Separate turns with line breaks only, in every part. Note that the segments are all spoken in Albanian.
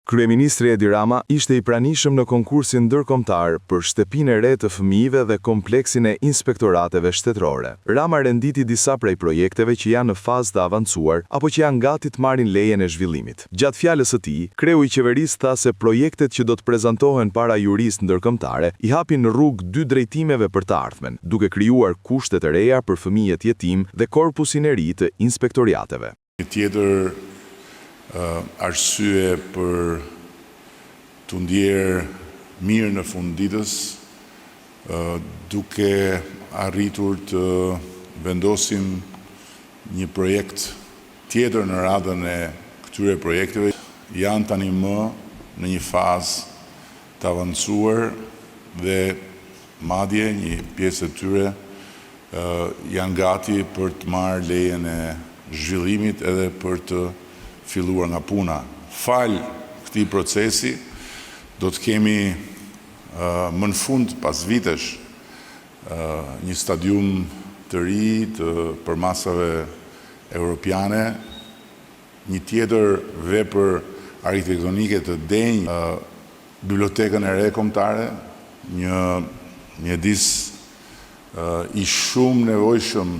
Kryeministri Edi Rama ishte i pranishëm në konkursin ndërkombëtar për shtëpinë e re të fëmijëve dhe kompleksin e inspektorateve shtetërore. Rama renditi disa prej projekteve që janë në fazë të avancuar apo që janë gati të marrin lejen e zhvillimit. Gjatë fjalës së tij, kreu i qeverisë tha se projektet që do të prezantohen para jurisë ndërkombëtare i hapin rrugë dy drejtimeve për të ardhmen, duke krijuar kushte të reja për fëmijët jetim dhe korpusin e ri të inspektoriateve.
Tjetër arsye për të ndjerë mirë në fund ditës, duke arritur të vendosim një projekt tjetër në radhën e këtyre projekteve, janë tani më në një fazë të avancuar dhe madje një pjesë e tyre janë gati për të marrë lejen e zhvillimit edhe për të filluar nga puna. Fal këtij procesi, do të kemi më në fund pas vitesh një stadium të ri të përmasave europiane, një tjetër vepër arkitektonike të denjë, bibliotekën e re kombëtare, një mjedis i shumë nevojshëm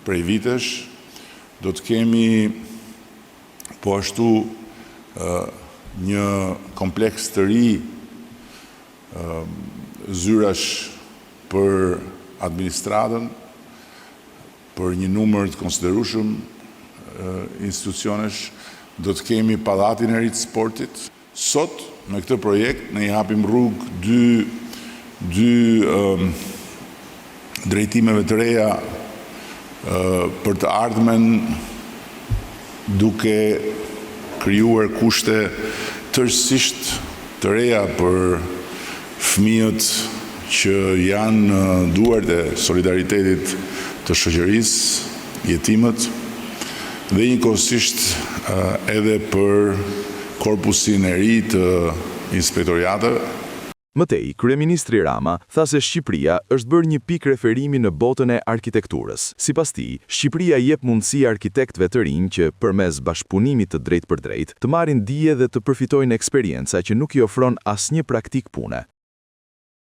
prej vitesh, do të kemi po ashtu një kompleks të ri zyrash për administratën, për një numër të konsiderueshëm institucionesh, do të kemi pallatin e ri të sportit. Sot, me këtë projekt, ne i hapim rrugë dy drejtimeve të reja për të ardhmen, duke krijuar kushte tërësisht të reja për fëmijët që janë në duart e solidaritetit të shoqërisë, jetimët, dhe njëkohësisht edhe për korpusin e ri të inspektoriateve.
Mëtej, kryeministri Rama tha se Shqipëria është bërë një pikë referimi në botën e arkitekturës. Sipas tij, Shqipëria jep mundësi arkitektëve të rinj që përmes bashkëpunimit të drejtë për drejtë të marrin dije dhe të përfitojnë eksperjenca që nuk i ofron asnjë praktik pune.